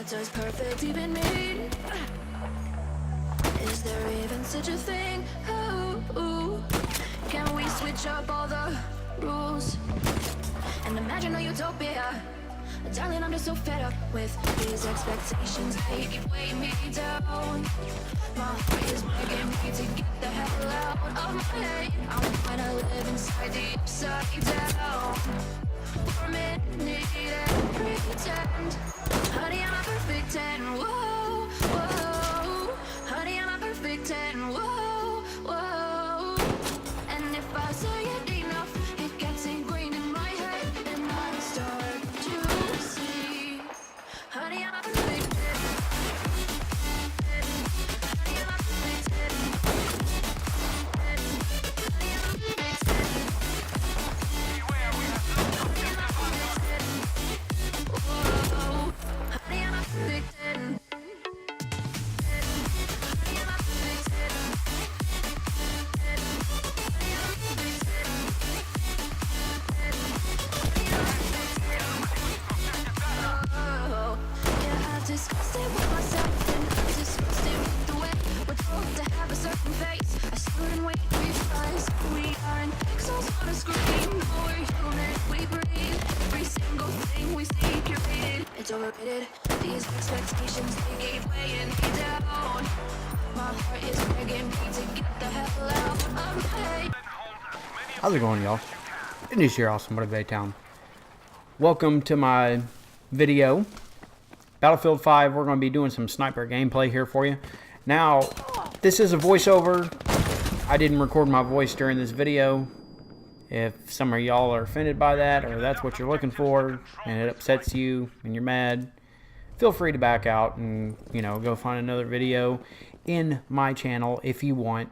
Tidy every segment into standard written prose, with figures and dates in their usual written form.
What does perfect even mean? Is there even such a thing? Ooh. Can we switch up all the rules and imagine a utopia? Darling, I'm just so fed up with these expectations. They keep weighing me down. My heart is begging me to get the hell out of my head. I'm trying to live inside the upside down. For a minute and pretend, honey, I'm a perfect 10. Whoa, whoa, honey, I'm a perfect 10. Whoa, whoa. And if I say it enough, it gets ingrained in my head, and I start to see, honey, I'm a perfect 10. Honey, I'm a perfect 10. Honey, I'm a perfect 10. Whoa, honey, I'm a perfect 10. Disgusted with myself and I'm disgusted with the way we're told to have a certain face. A certain weight we rise. We aren't pixels on a screen. No, we're human, we breathe. Every single thing we see curated. It's overrated. These expectations, they keep weighing me down. My heart is begging me to get the hell out of my head. How's it going, y'all? It is your awesome Motivated Town. Welcome to my video. Battlefield 5, we're going to be doing some sniper gameplay here for you. Now, this is a voiceover. I didn't record my voice during this video. If some of y'all are offended by that, or that's what you're looking for, and it upsets you, and you're mad, feel free to back out and, go find another video in my channel if you want.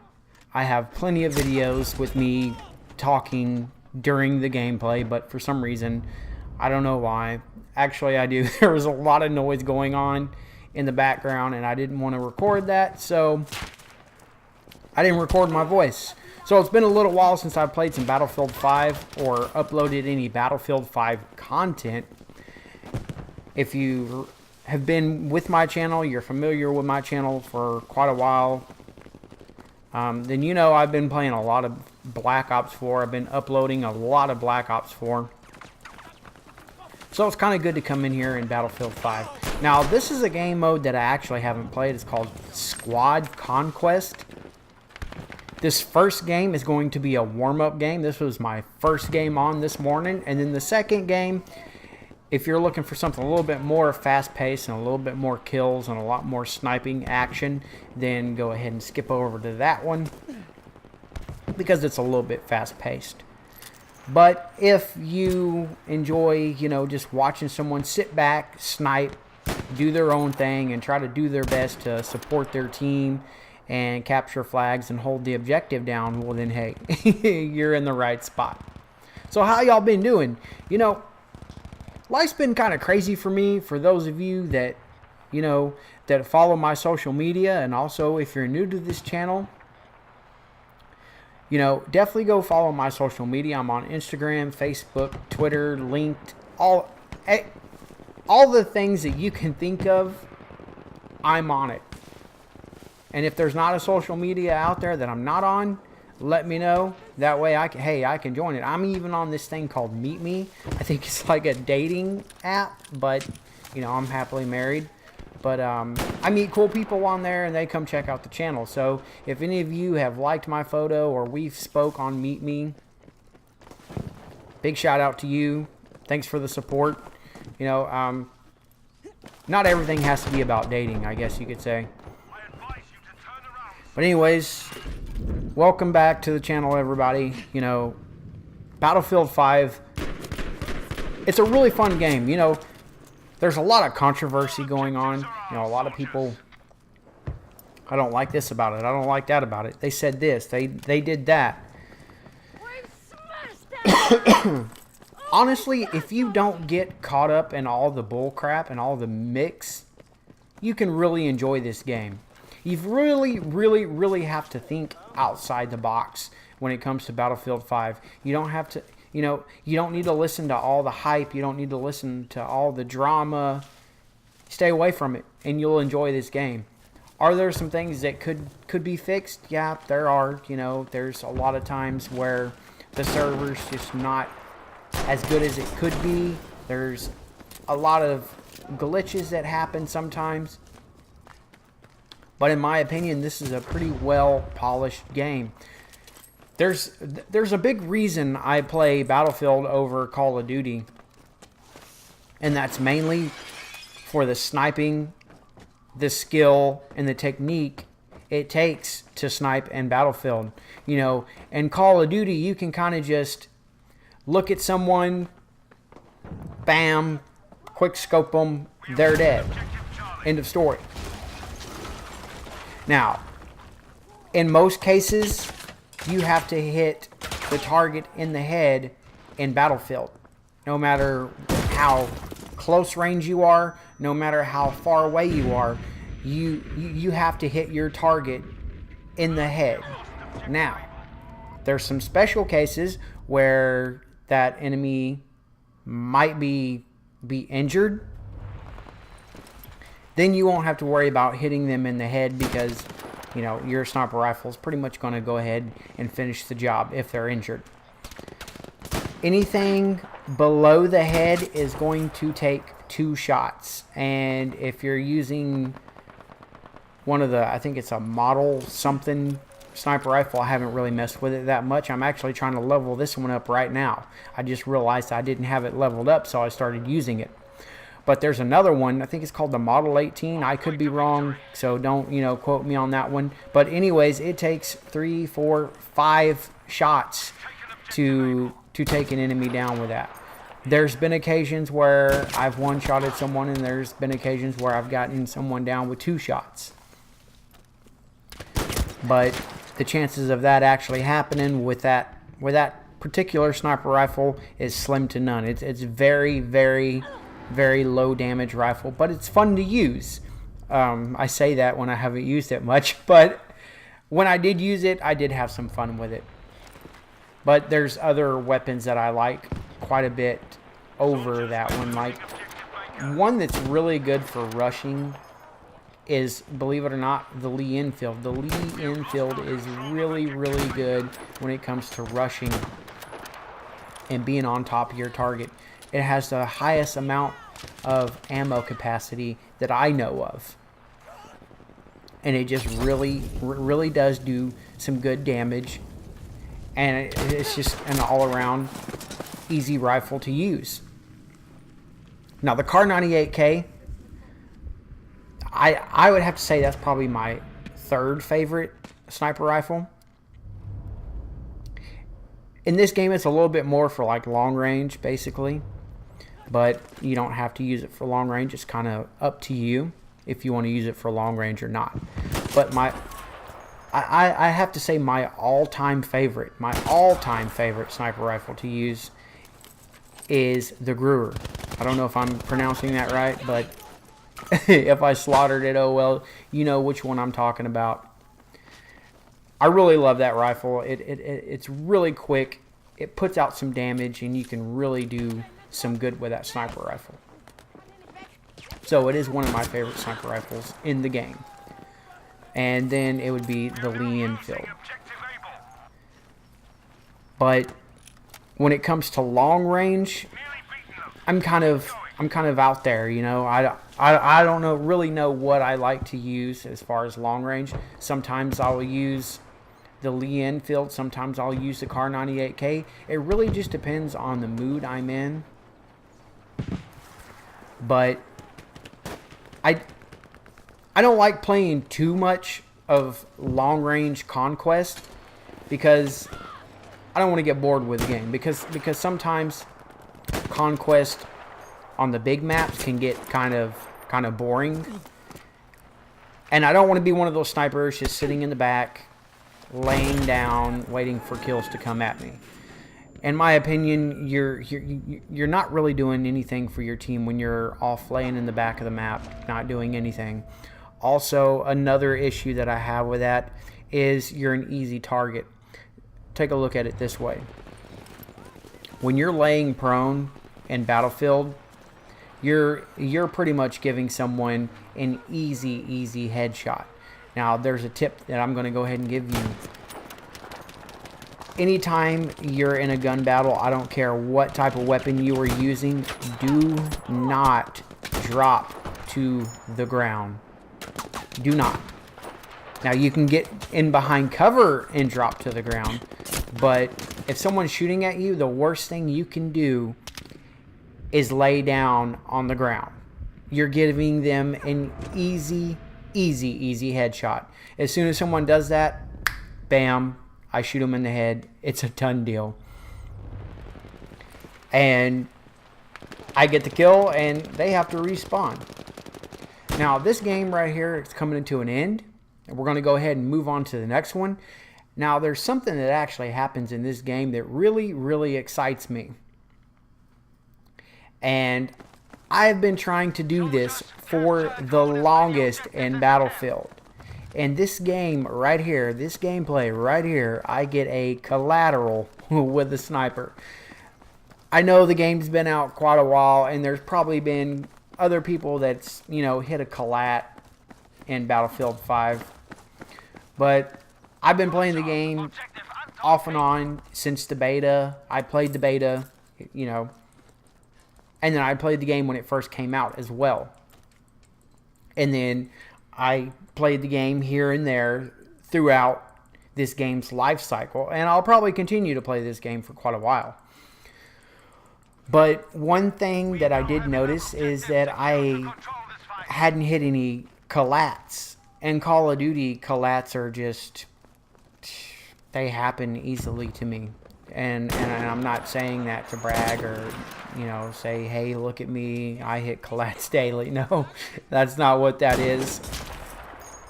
I have plenty of videos with me talking during the gameplay, but for some reason, I don't know why. Actually, I do. There was a lot of noise going on in the background, and I didn't want to record that, so I didn't record my voice. So it's been a little while since I've played some Battlefield 5 or uploaded any Battlefield 5 content. If you have been with my channel, you're familiar with my channel for quite a while, then you know I've been playing a lot of Black Ops 4. I've been uploading a lot of Black Ops 4. So it's kind of good to come in here in Battlefield 5. Now, this is a game mode that I actually haven't played. It's called Squad Conquest. This first game is going to be a warm-up game. This was my first game on this morning. And then the second game, if you're looking for something a little bit more fast-paced and a little bit more kills and a lot more sniping action, then go ahead and skip over to that one because it's a little bit fast-paced. But if you enjoy, just watching someone sit back, snipe, do their own thing, and try to do their best to support their team and capture flags and hold the objective down, well then, hey, you're in the right spot. So how y'all been doing? Life's been kind of crazy for me. For those of you that, that follow my social media, and also if you're new to this channel, definitely go follow my social media. I'm on Instagram, Facebook, Twitter, linked, all the things that you can think of, I'm on it. And if there's not a social media out there that I'm not on, let me know. That way I can join it. I'm even on this thing called Meet Me. I think it's like a dating app, but I'm happily married. But I meet cool people on there, and they come check out the channel. So if any of you have liked my photo or we've spoke on Meet Me, big shout out to you. Thanks for the support. Not everything has to be about dating, I guess you could say. But anyways, welcome back to the channel, everybody. Battlefield 5, it's a really fun game. There's a lot of controversy going on. A lot of people, I don't like this about it. I don't like that about it. They said this. They did that. Honestly, if you don't get caught up in all the bull crap and all the mix, you can really enjoy this game. You really have to think outside the box when it comes to Battlefield 5. You don't have to... you don't need to listen to all the hype. You don't need to listen to all the drama. stay away from it and you'll enjoy this game. Are there some things that could be fixed? Yeah, there are. You know, there's a lot of times where the server's just not as good as it could be. There's a lot of glitches that happen sometimes. But in my opinion, this is a pretty well polished game. There's a big reason I play Battlefield over Call of Duty. And that's mainly for the sniping, the skill, and the technique it takes to snipe in Battlefield. You know, in Call of Duty, you can kind of just look at someone, bam, quick scope them, they're dead. End of story. Now, in most cases, you have to hit the target in the head in Battlefield. No matter how close range you are, no matter how far away you are, you have to hit your target in the head. Now, there's some special cases where that enemy might be injured. Then you won't have to worry about hitting them in the head because, you know, your sniper rifle is pretty much going to go ahead and finish the job if they're injured. Anything below the head is going to take 2 shots. And if you're using one of the, I think it's a model something sniper rifle, I haven't really messed with it that much. I'm actually trying to level this one up right now. I just realized I didn't have it leveled up, so I started using it. But there's another one, I think it's called the Model 18. I could be wrong, so don't, you know, quote me on that one. But anyways, it takes 3, 4, 5 shots to take an enemy down with that. There's been occasions where I've one-shotted someone, and there's been occasions where I've gotten someone down with 2 shots. But the chances of that actually happening with that particular sniper rifle is slim to none. It's very, very, very low damage rifle, but it's fun to use. I say that when I haven't used it much, but when I did use it, I did have some fun with it. But there's other weapons that I like quite a bit over that one. Like, one that's really good for rushing is, believe it or not, the Lee Enfield. The Lee Enfield is really, really good when it comes to rushing and being on top of your target. It has the highest amount of ammo capacity that I know of. And it just really, really does do some good damage. And it's just an all-around easy rifle to use. Now, the Kar 98K, I would have to say that's probably my 3rd favorite sniper rifle. In this game, it's a little bit more for like long range, basically. But you don't have to use it for long range. It's kind of up to you if you want to use it for long range or not. But I have to say my all-time favorite sniper rifle to use is the Gruer. I don't know if I'm pronouncing that right, but if I slaughtered it, oh well, you know which one I'm talking about. I really love that rifle. It's really quick. It puts out some damage, and you can really do some good with that sniper rifle. So it is one of my favorite sniper rifles in the game. And then it would be the Lee Enfield. But when it comes to long range, I'm kind of out there, you know. I don't really know what I like to use as far as long range. Sometimes I'll use the Lee Enfield, sometimes I'll use the Kar 98K. It really just depends on the mood I'm in. But I don't like playing too much of long range conquest because I don't want to get bored with the game, because sometimes conquest on the big maps can get kind of boring. And I don't want to be one of those snipers just sitting in the back, laying down, waiting for kills to come at me. In my opinion, you're not really doing anything for your team when you're off laying in the back of the map, not doing anything. Also, another issue that I have with that is you're an easy target. Take a look at it this way. When you're laying prone in Battlefield, you're pretty much giving someone an easy headshot. Now, there's a tip that I'm going to go ahead and give you. Anytime you're in a gun battle, I don't care what type of weapon you are using, do not drop to the ground. Do not. Now, you can get in behind cover and drop to the ground, but if someone's shooting at you, the worst thing you can do is lay down on the ground. You're giving them an easy headshot. As soon as someone does that, bam, I shoot them in the head. It's a done deal. And I get the kill, and they have to respawn. Now, this game right here is coming to an end, and we're going to go ahead and move on to the next one. Now, there's something that actually happens in this game that really excites me. And I've been trying to do this for the longest in Battlefield. And this game right here, this gameplay right here, I get a collateral with the sniper. I know the game's been out quite a while, and there's probably been other people that's, you know, hit a collat in Battlefield 5. But I've been playing the game off and on since the beta. I played the beta, you know, and then I played the game when it first came out as well. And then I played the game here and there throughout this game's life cycle. And I'll probably continue to play this game for quite a while. But one thing that I did notice is that I hadn't hit any collats. And Call of Duty collats are just, they happen easily to me. And I'm not saying that to brag or, you know, say, hey, look at me, I hit collats daily. No, that's not what that is.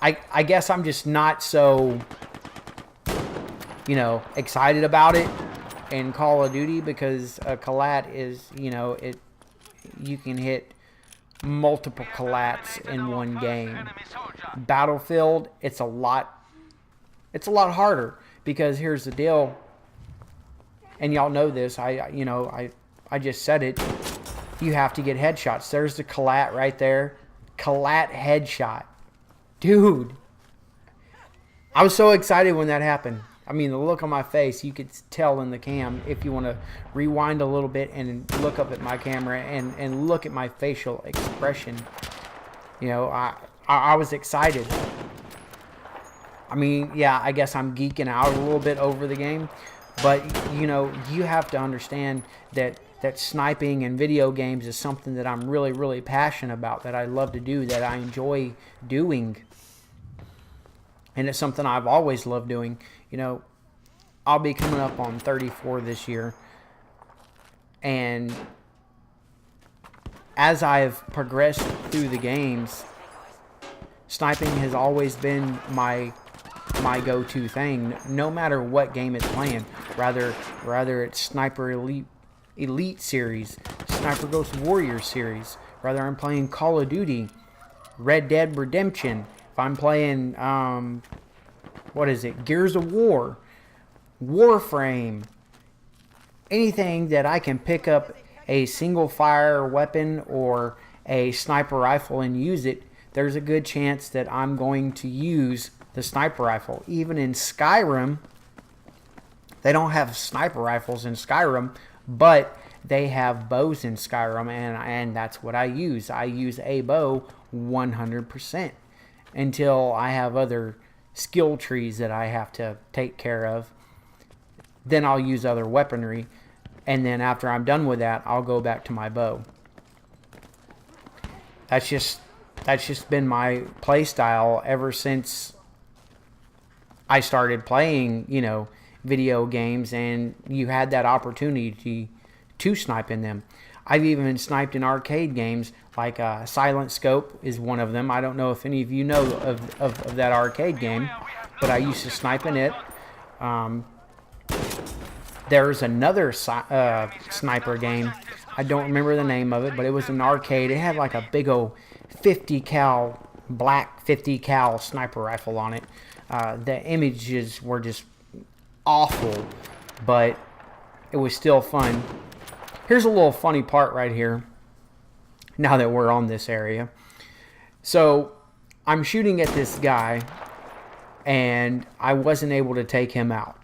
I guess I'm just not so, you know, excited about it in Call of Duty, because a collat is, you know, you can hit multiple collats in one game. Battlefield, it's a lot harder, because here's the deal, and y'all know this, I just said it, you have to get headshots. There's the collat right there. Collat headshot. Dude, I was so excited when that happened. I mean, the look on my face, you could tell in the cam. If you want to rewind a little bit and look up at my camera and look at my facial expression, you know, I was excited. I mean, yeah, I guess I'm geeking out a little bit over the game, but, you know, you have to understand that sniping in video games is something that I'm really passionate about, that I love to do, that I enjoy doing. And it's something I've always loved doing. You know, I'll be coming up on 34 this year. And as I've progressed through the games, sniping has always been my go-to thing, no matter what game it's playing. Rather it's Sniper Elite series, Sniper Ghost Warrior series, rather I'm playing Call of Duty, Red Dead Redemption, if I'm playing what is it, Gears of War, Warframe, anything that I can pick up a single fire weapon or a sniper rifle and use it, there's a good chance that I'm going to use the sniper rifle. Even in Skyrim, they don't have sniper rifles in Skyrim, but they have bows in Skyrim, and that's what I use. I use a bow 100% until I have other skill trees that I have to take care of. Then I'll use other weaponry, and then after I'm done with that, I'll go back to my bow. That's just been my play style ever since I started playing, you know, video games, and you had that opportunity to snipe in them. I've even sniped in arcade games, like Silent Scope is one of them. I don't know if any of you know of that arcade game, but I used to snipe in it. There's another sniper game. I don't remember the name of it, but it was an arcade. It had like a big old 50 cal, black 50 cal sniper rifle on it. The images were just awful, but it was still fun. Here's a little funny part right here. now that we're on this area. So I'm shooting at this guy, and I wasn't able to take him out.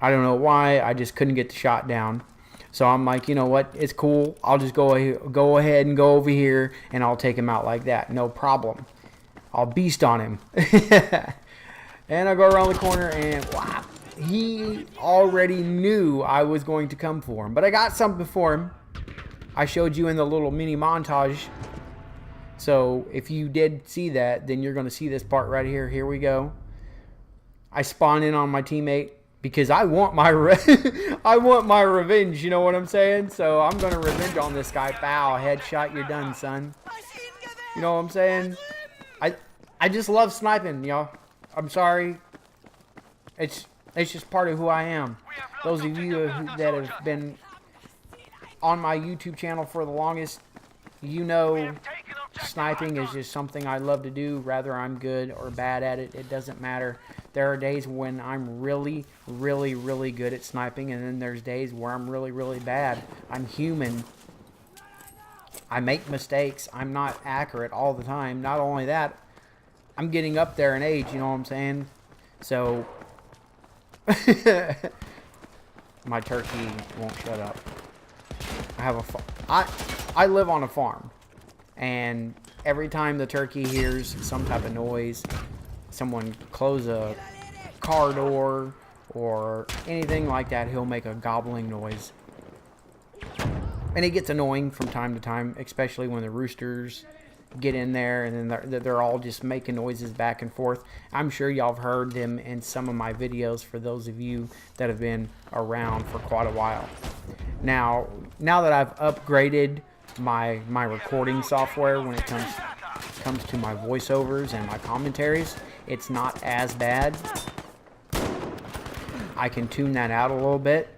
I don't know why. I just couldn't get the shot down. So I'm like, you know what? It's cool. I'll just go ahead and go over here, and I'll take him out like that. No problem. I'll beast on him. And I go around the corner, and wow, he already knew I was going to come for him. But I got something for him. I showed you in the little mini montage. So if you did see that, then you're going to see this part right here. Here we go. I spawn in on my teammate because I want my I want my revenge. You know what I'm saying? So I'm going to revenge on this guy. Bow, headshot, you're done, son. You know what I'm saying? I just love sniping, y'all. I'm sorry. It's just part of who I am. Those of you that have been on my YouTube channel for the longest, you know sniping is just something I love to do. Whether I'm good or bad at it, it doesn't matter. There are days when I'm really, really, really good at sniping, and then there's days where I'm really, really bad. I'm human. I make mistakes. I'm not accurate all the time. Not only that, I'm getting up there in age, you know what I'm saying? So, my turkey won't shut up. I live on a farm, and every time the turkey hears some type of noise, someone close a car door or anything like that, he'll make a gobbling noise. And it gets annoying from time to time, especially when the roosters get in there and then they're all just making noises back and forth. I'm sure y'all have heard them in some of my videos for those of you that have been around for quite a while. Now that I've upgraded my recording software when it comes to my voiceovers and my commentaries, it's not as bad. I can tune that out a little bit.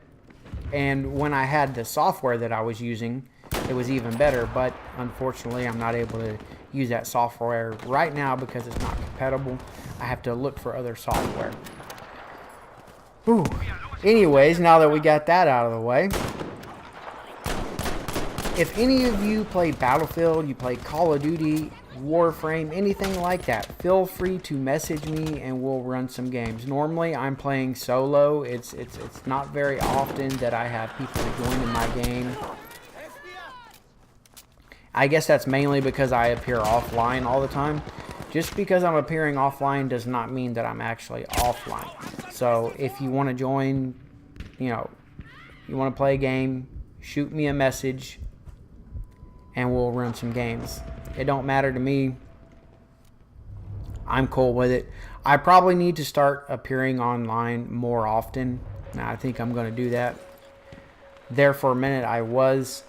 And when I had the software that I was using, it was even better, but unfortunately I'm not able to use that software right now because it's not compatible. I have to look for other software. Whew. Anyways, now that we got that out of the way, if any of you play Battlefield, you play Call of Duty, Warframe, anything like that, feel free to message me and we'll run some games. Normally I'm playing solo. It's not very often that I have people join in my game. I guess that's mainly because I appear offline all the time. Just because I'm appearing offline does not mean that I'm actually offline. So if you want to join, you want to play a game, shoot me a message and we'll run some games. It don't matter to me. I'm cool with it. I probably need to start appearing online more often. Now I think I'm going to do that. There for a minute I was.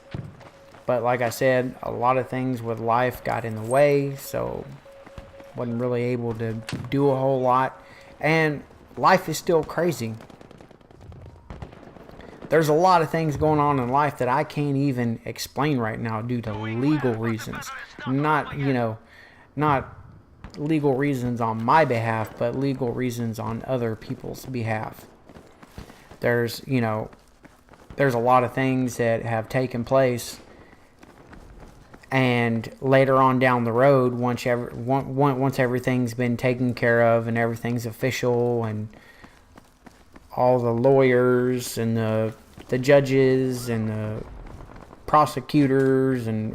But like I said, a lot of things with life got in the way, so wasn't really able to do a whole lot. And life is still crazy. There's a lot of things going on in life that I can't even explain right now due to legal reasons. Not legal reasons on my behalf, but legal reasons on other people's behalf. There's a lot of things that have taken place. And later on down the road, once everything's been taken care of and everything's official and all the lawyers and the judges and the prosecutors and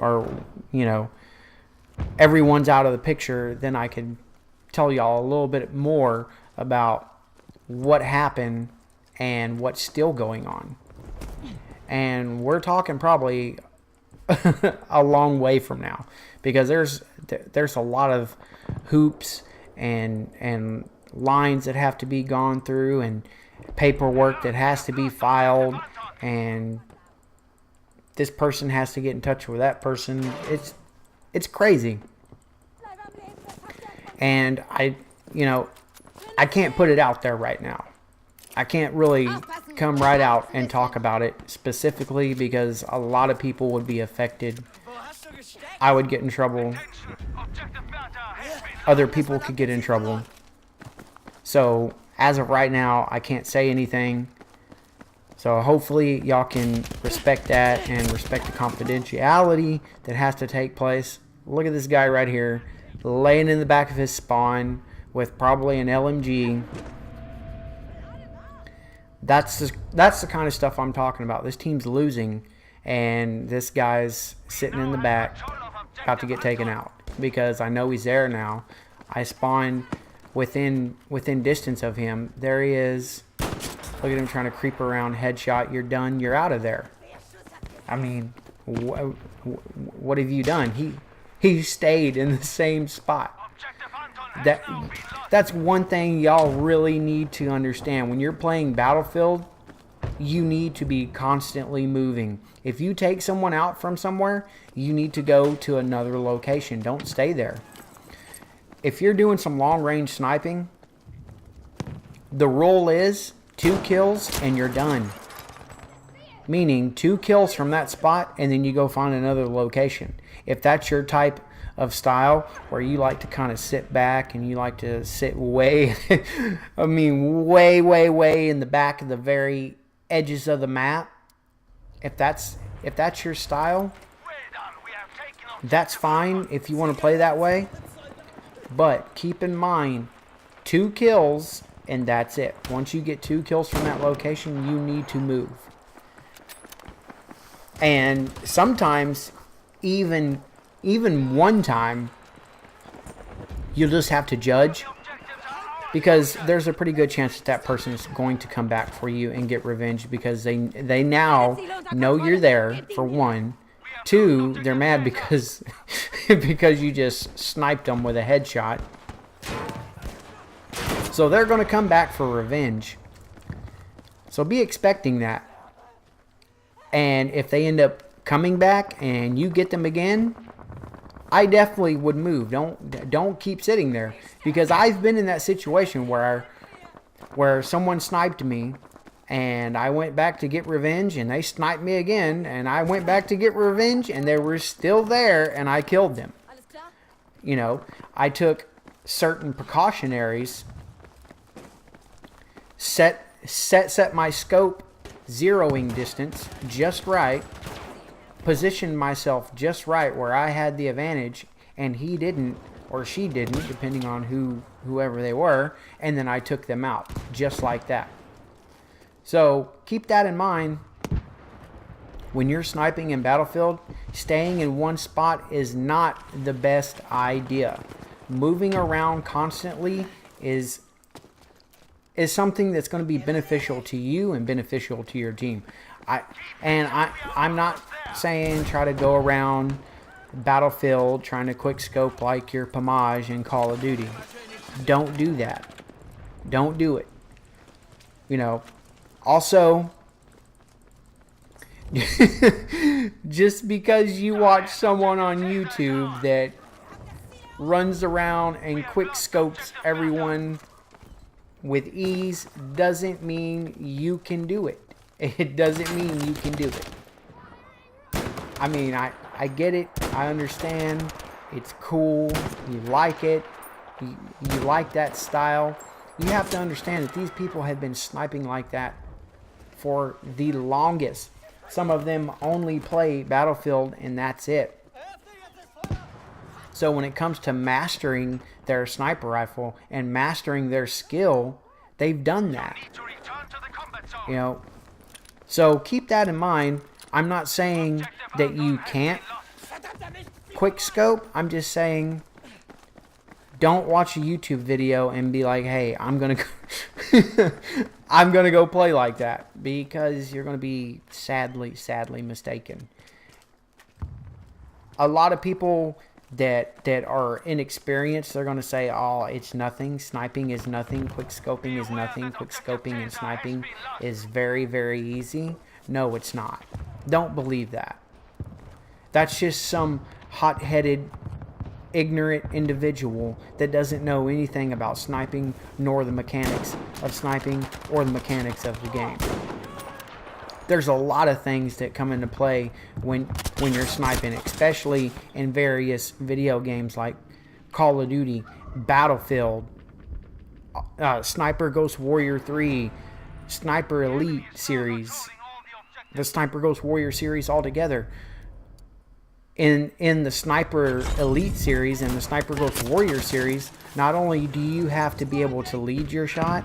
everyone's out of the picture, then I could tell y'all a little bit more about what happened and what's still going on. And we're talking probably a long way from now, because there's a lot of hoops and lines that have to be gone through and paperwork that has to be filed, and this person has to get in touch with that person. It's crazy. And I can't put it out there right now. I can't really come right out and talk about it specifically because a lot of people would be affected. I would get in trouble. Other people could get in trouble. So as of right now, I can't say anything. So hopefully y'all can respect that and respect the confidentiality that has to take place. Look at this guy right here, laying in the back of his spawn with probably an LMG. That's the kind of stuff I'm talking about. This team's losing, and this guy's sitting in the back, about to get taken out because I know he's there now. I spawned within distance of him. There he is. Look at him trying to creep around. Headshot. You're done. You're out of there. I mean, what have you done? He stayed in the same spot. That's one thing y'all really need to understand. When you're playing Battlefield, you need to be constantly moving. If you take someone out from somewhere, you need to go to another location. Don't stay there. If you're doing some long-range sniping, the rule is 2 kills and you're done. Meaning 2 kills from that spot and then you go find another location. If that's your type of style where you like to kind of sit back and you like to sit way I mean way in the back of the very edges of the map, if that's your style, that's fine if you want to play that way. But keep in mind, 2 kills and that's it. Once you get 2 kills from that location, you need to move. And sometimes even one time, you'll just have to judge, because there's a pretty good chance that that person is going to come back for you and get revenge, because they now know you're there, for one. 2, they're mad because because you just sniped them with a headshot. So they're going to come back for revenge. So be expecting that. And if they end up coming back and you get them again, I definitely would move. Don't keep sitting there, because I've been in that situation where someone sniped me and I went back to get revenge and they sniped me again, and I went back to get revenge and they were still there and I killed them. You know, I took certain precautionaries, set my scope zeroing distance just right, positioned myself just right where I had the advantage and he didn't, or she didn't, depending on whoever they were, and then I took them out just like that. So keep that in mind when you're sniping in Battlefield. Staying in one spot is not the best idea. Moving around constantly is something that's going to be beneficial to you and beneficial to your team. I'm not saying try to go around Battlefield trying to quick scope like your Pomage in Call of Duty. Don't do that. Don't do it. You know, also, just because you watch someone on YouTube that runs around and quick scopes everyone with ease doesn't mean you can do it. It doesn't mean you can do it. I mean, I get it. I understand. It's cool. You like it. You like that style. You have to understand that these people have been sniping like that for the longest. Some of them only play Battlefield and that's it. So when it comes to mastering their sniper rifle and mastering their skill, they've done that. You know, so keep that in mind. I'm not saying that you can't quick scope. I'm just saying don't watch a YouTube video and be like, hey, I'm gonna go play like that, because you're gonna be sadly mistaken. A lot of people that are inexperienced, they're gonna say, oh, it's nothing, sniping is nothing, quick scoping is nothing, quick scoping and sniping is very, very easy. No, it's not. Don't believe that. That's just some hot-headed, ignorant individual that doesn't know anything about sniping, nor the mechanics of sniping, or the mechanics of the game. There's a lot of things that come into play when you're sniping, especially in various video games like Call of Duty, Battlefield, Sniper Ghost Warrior 3, Sniper Elite series, the Sniper Ghost Warrior series altogether. In the Sniper Elite series and the Sniper Ghost Warrior series, not only do you have to be able to lead your shot,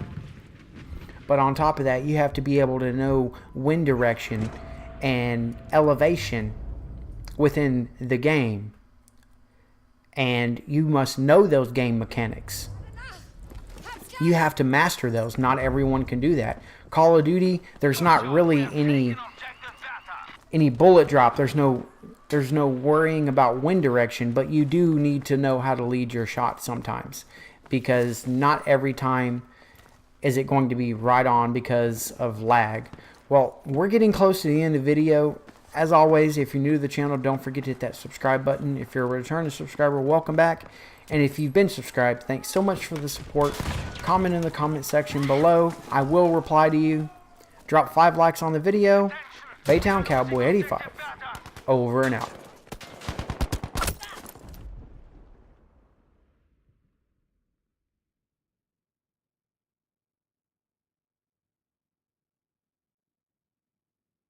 but on top of that, you have to be able to know wind direction and elevation within the game. And you must know those game mechanics. You have to master those. Not everyone can do that. Call of Duty, there's not really any bullet drop. There's no worrying about wind direction, but you do need to know how to lead your shot sometimes, because not every time is it going to be right on because of lag. Well, we're getting close to the end of the video. As always, if you're new to the channel, don't forget to hit that subscribe button. If you're a returning subscriber, welcome back. And if you've been subscribed, thanks so much for the support. Comment in the comment section below. I will reply to you. Drop 5 likes on the video. Baytown Cowboy 85. Over and out.